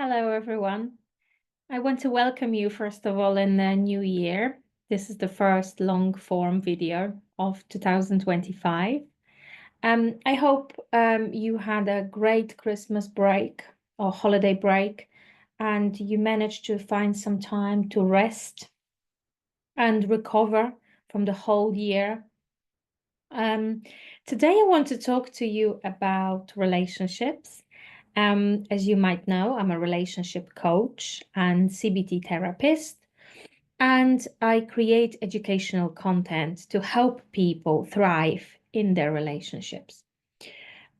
Hello, everyone. I want to welcome you, first of all, in the new year. This is the first long form video of 2025. I hope you had a great Christmas break or holiday break, and you managed to find some time to rest and recover from the whole year. Today, I want to talk to you about relationships. As you might know, I'm a relationship coach and CBT therapist, and I create educational content to help people thrive in their relationships.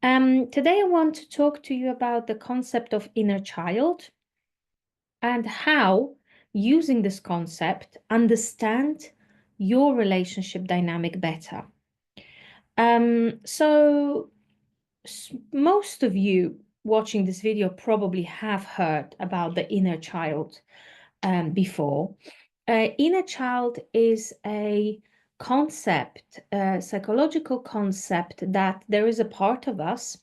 Today, I want to talk to you about the concept of inner child and how, using this concept, understand your relationship dynamic better. So most of you watching this video probably have heard about the inner child before. Inner child is a concept, a psychological concept that there is a part of us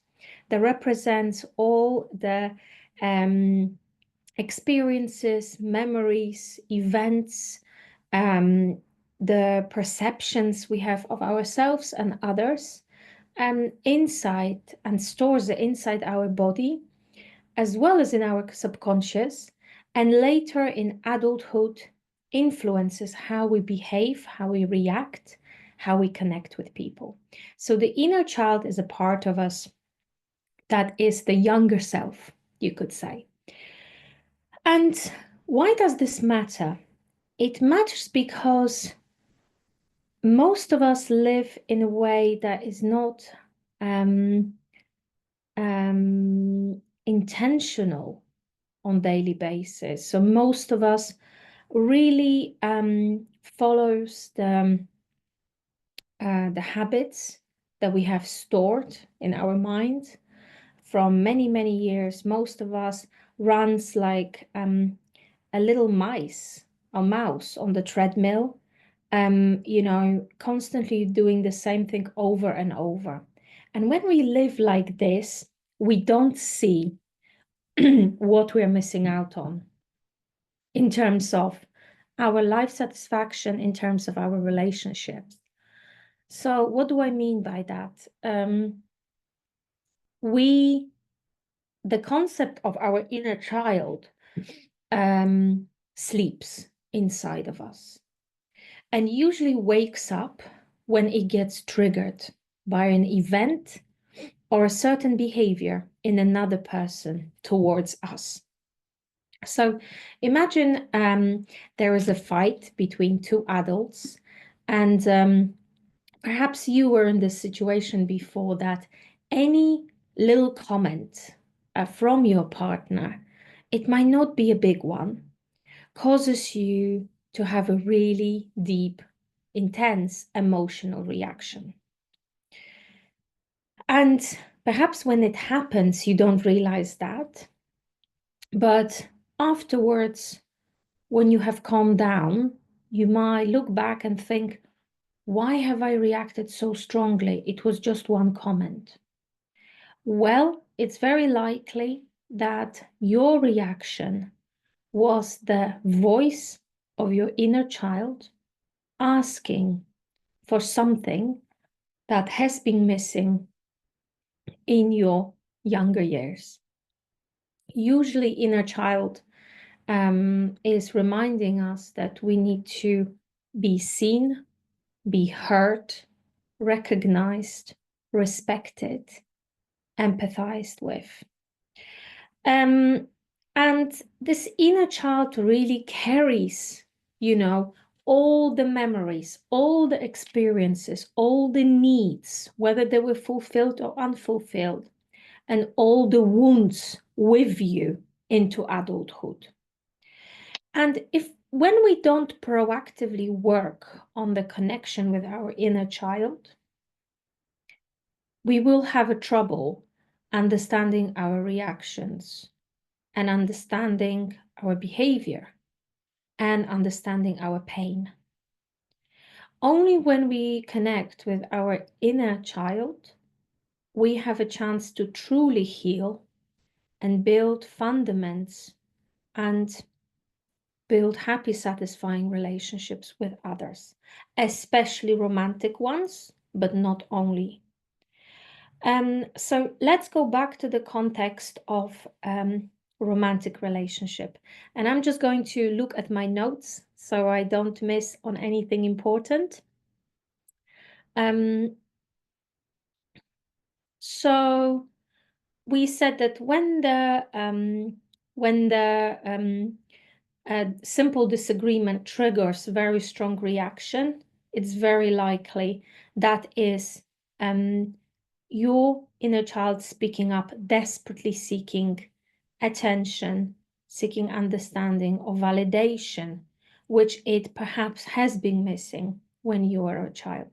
that represents all the experiences, memories, events, the perceptions we have of ourselves and others inside and stores it inside our body, as well as in our subconscious, and later in adulthood influences how we behave, how we react, how we connect with people. So the inner child is a part of us that is the younger self, you could say. And why does this matter? It matters because most of us live in a way that is not intentional on daily basis. So most of us really follows the habits that we have stored in our mind from many, many years. Most of us runs like a little mouse on the treadmill, constantly doing the same thing over and over. And when we live like this, we don't see what we're missing out on in terms of our life satisfaction, in terms of our relationships. So what do I mean by that? The concept of our inner child sleeps inside of us and usually wakes up when it gets triggered by an event or a certain behavior in another person towards us. So imagine there is a fight between two adults, and perhaps you were in this situation before that any little comment from your partner, it might not be a big one, causes you to have a really deep, intense emotional reaction. And perhaps when it happens, you don't realize that. But afterwards, when you have calmed down, you might look back and think, why have I reacted so strongly? It was just one comment. Well, it's very likely that your reaction was the voice of your inner child asking for something that has been missing in your younger years. Usually, inner child is reminding us that we need to be seen, be heard, recognized, respected, empathized with. And this inner child really carries, all the memories, all the experiences, all the needs, whether they were fulfilled or unfulfilled, and all the wounds with you into adulthood. And when we don't proactively work on the connection with our inner child, we will have a trouble understanding our reactions and understanding our behavior and understanding our pain. Only when we connect with our inner child, we have a chance to truly heal and build fundaments and build happy, satisfying relationships with others, especially romantic ones, but not only. So let's go back to the context of romantic relationship. And I'm just going to look at my notes so I don't miss on anything important. So we said that when the simple disagreement triggers very strong reaction, it's very likely that is your inner child speaking up, desperately seeking attention, seeking understanding or validation, which it perhaps has been missing when you were a child.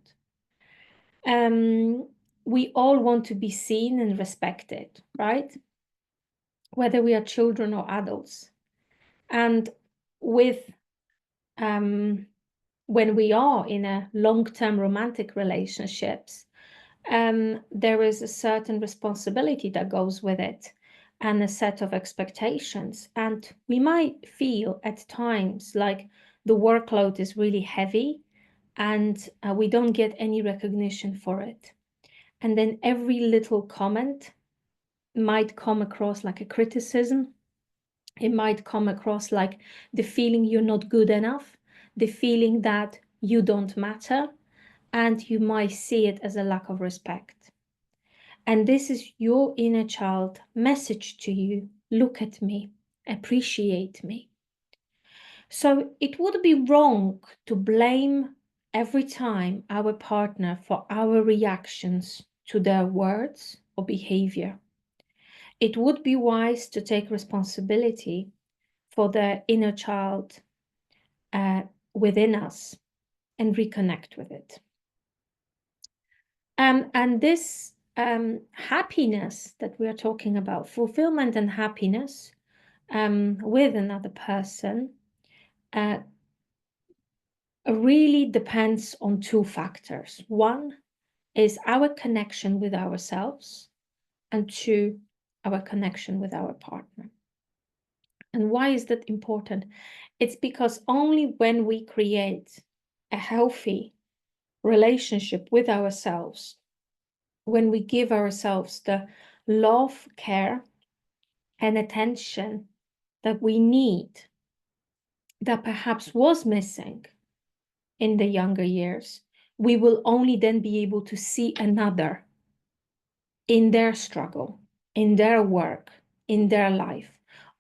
We all want to be seen and respected, right? Whether we are children or adults. And with when we are in a long-term romantic relationships, there is a certain responsibility that goes with it and a set of expectations. And we might feel at times like the workload is really heavy and we don't get any recognition for it. And then every little comment might come across like a criticism. It might come across like the feeling you're not good enough, the feeling that you don't matter, and you might see it as a lack of respect. And this is your inner child message to you: look at me, appreciate me. So it would be wrong to blame every time our partner for our reactions to their words or behavior. It would be wise to take responsibility for the inner child within us and reconnect with it. And this happiness that we are talking about, fulfillment and happiness with another person, really depends on two factors. One is our connection with ourselves, and two, our connection with our partner. And why is that important? It's because only when we create a healthy relationship with ourselves, when we give ourselves the love, care, and attention that we need, that perhaps was missing in the younger years, we will only then be able to see another in their struggle, in their work, in their life.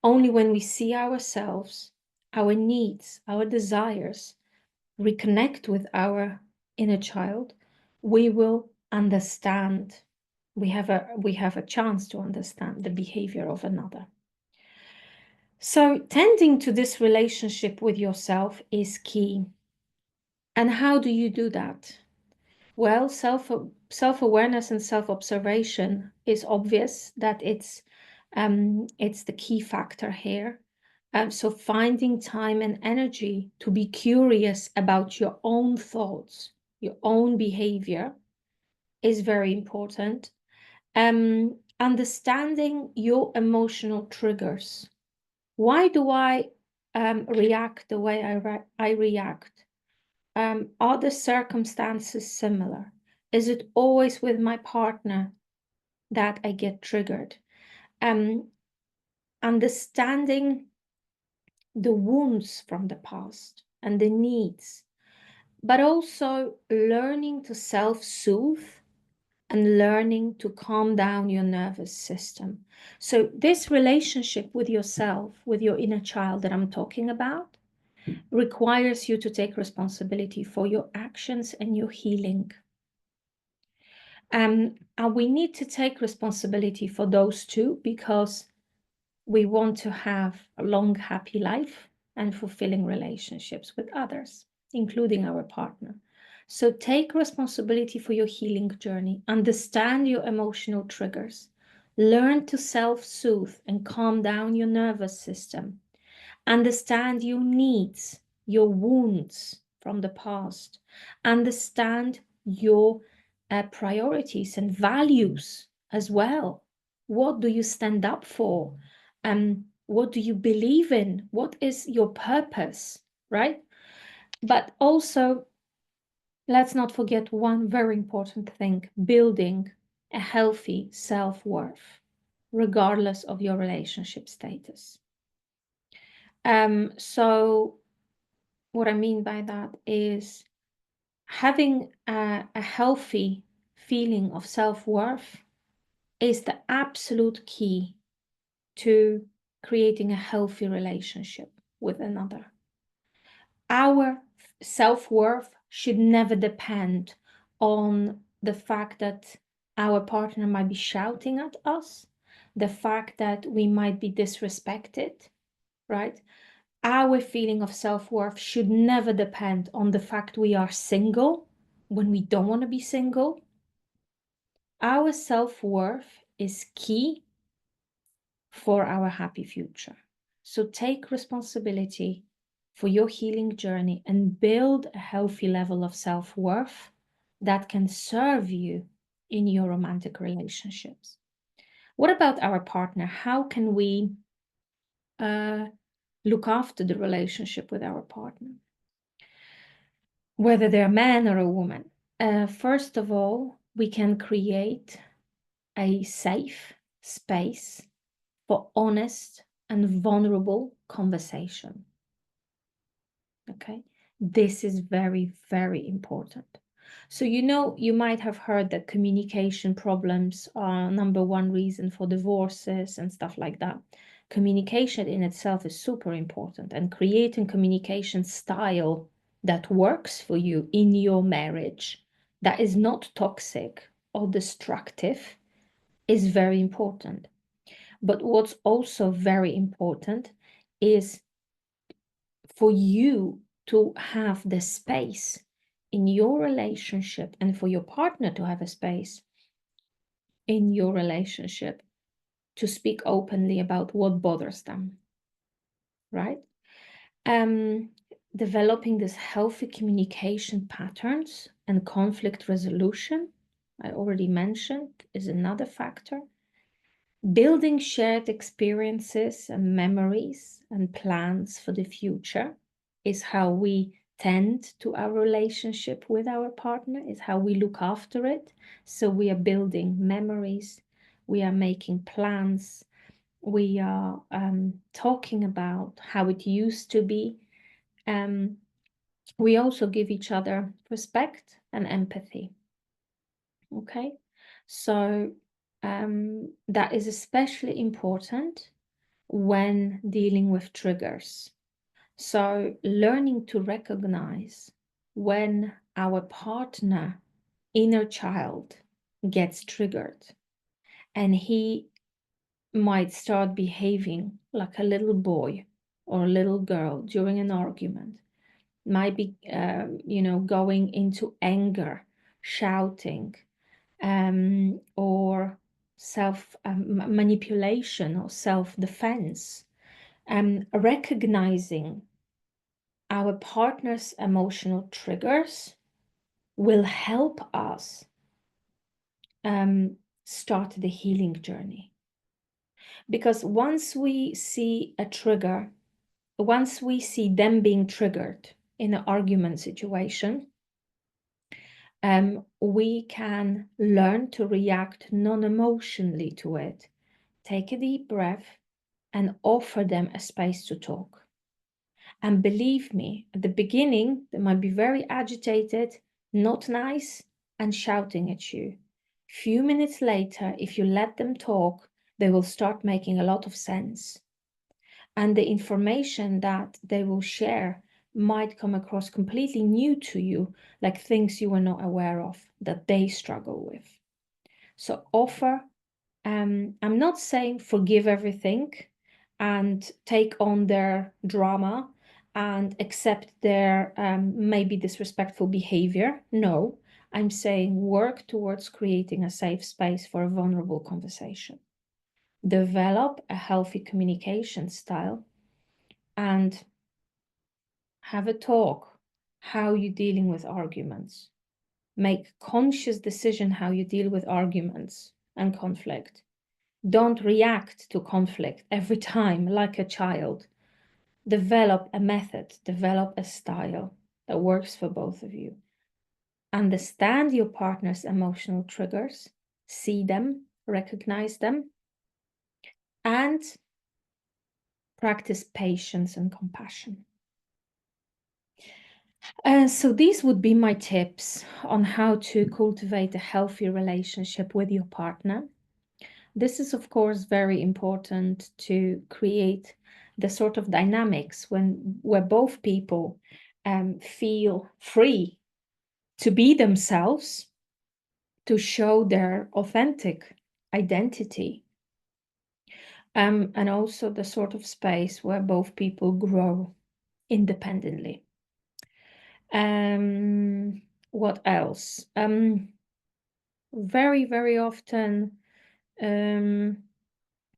Only when we see ourselves, our needs, our desires, reconnect with our inner child, we will understand. We have a chance to understand the behavior of another. So tending to this relationship with yourself is key. And how do you do that? Well, self-awareness and self-observation is obvious that it's the key factor here. So finding time and energy to be curious about your own thoughts, your own behavior is very important. Understanding your emotional triggers. Why do I react the way I react? Are the circumstances similar? Is it always with my partner that I get triggered? Understanding the wounds from the past and the needs, but also learning to self-soothe and learning to calm down your nervous system. So this relationship with yourself, with your inner child that I'm talking about, requires you to take responsibility for your actions and your healing. And we need to take responsibility for those two because we want to have a long, happy life and fulfilling relationships with others, including our partner. So take responsibility for your healing journey, understand your emotional triggers, learn to self-soothe and calm down your nervous system, understand your needs, your wounds from the past, understand your priorities and values as well. What do you stand up for? What do you believe in? What is your purpose, right? But also, let's not forget one very important thing, building a healthy self-worth, regardless of your relationship status. So what I mean by that is having a healthy feeling of self-worth is the absolute key to creating a healthy relationship with another. Our self-worth should never depend on the fact that our partner might be shouting at us, the fact that we might be disrespected, right? Our feeling of self-worth should never depend on the fact we are single when we don't want to be single. Our self-worth is key for our happy future. So take responsibility for your healing journey and build a healthy level of self-worth that can serve you in your romantic relationships. What about our partner? How can we look after the relationship with our partner, whether they're a man or a woman? First of all, we can create a safe space for honest and vulnerable conversation. Okay, this is very, very important. So, you might have heard that communication problems are #1 reason for divorces and stuff like that. Communication in itself is super important, and creating communication style that works for you in your marriage, that is not toxic or destructive, is very important. But what's also very important is for you to have the space in your relationship and for your partner to have a space in your relationship to speak openly about what bothers them, right? Developing this healthy communication patterns and conflict resolution, I already mentioned, is another factor. Building shared experiences and memories and plans for the future is how we tend to our relationship with our partner, is how we look after it. So we are building memories, we are making plans, we are talking about how it used to be. We also give each other respect and empathy. Okay, so that is especially important when dealing with triggers. So learning to recognize when our partner inner child gets triggered and he might start behaving like a little boy or a little girl during an argument, might be going into anger, shouting, or self manipulation or self-defense. Recognizing our partner's emotional triggers will help us start the healing journey. Because once we see a trigger, once we see them being triggered in an argument situation, we can learn to react non-emotionally to it. Take a deep breath and offer them a space to talk. And believe me, at the beginning, they might be very agitated, not nice, and shouting at you. Few minutes later, if you let them talk, they will start making a lot of sense. And the information that they will share might come across completely new to you, like things you were not aware of that they struggle with. So offer, I'm not saying forgive everything and take on their drama and accept their maybe disrespectful behavior. No, I'm saying work towards creating a safe space for a vulnerable conversation. Develop a healthy communication style and have a talk. How you dealing with arguments. Make conscious decision how you deal with arguments and conflict. Don't react to conflict every time like a child. Develop a method, develop a style that works for both of you. Understand your partner's emotional triggers, see them, recognize them, and practice patience and compassion. So these would be my tips on how to cultivate a healthy relationship with your partner. This is, of course, very important to create the sort of dynamics where both people feel free to be themselves, to show their authentic identity, and also the sort of space where both people grow independently. What else? Very, very often,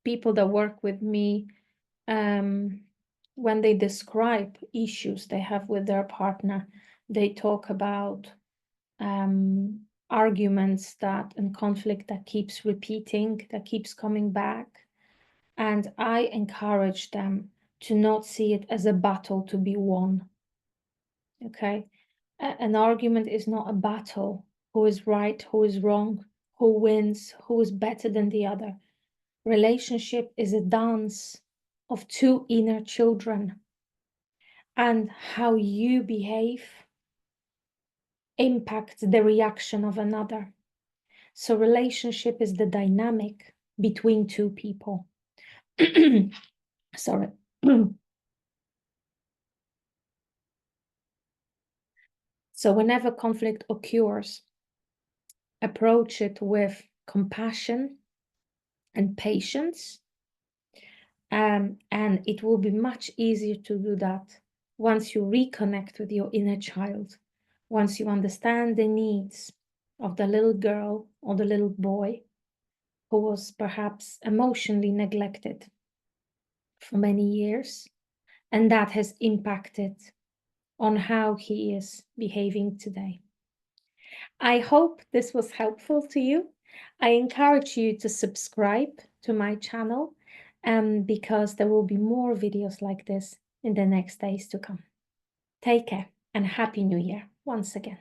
people that work with me, when they describe issues they have with their partner, they talk about arguments that and conflict that keeps repeating, that keeps coming back. And I encourage them to not see it as a battle to be won. Okay? An argument is not a battle. Who is right, who is wrong, who wins, who is better than the other. Relationship is a dance of two inner children. And how you behave impacts the reaction of another. So relationship is the dynamic between two people. Sorry. So whenever conflict occurs, approach it with compassion and patience. And it will be much easier to do that once you reconnect with your inner child, once you understand the needs of the little girl or the little boy who was perhaps emotionally neglected for many years, and that has impacted on how he is behaving today. I hope this was helpful to you. I encourage you to subscribe to my channel because there will be more videos like this in the next days to come. Take care and Happy New Year once again.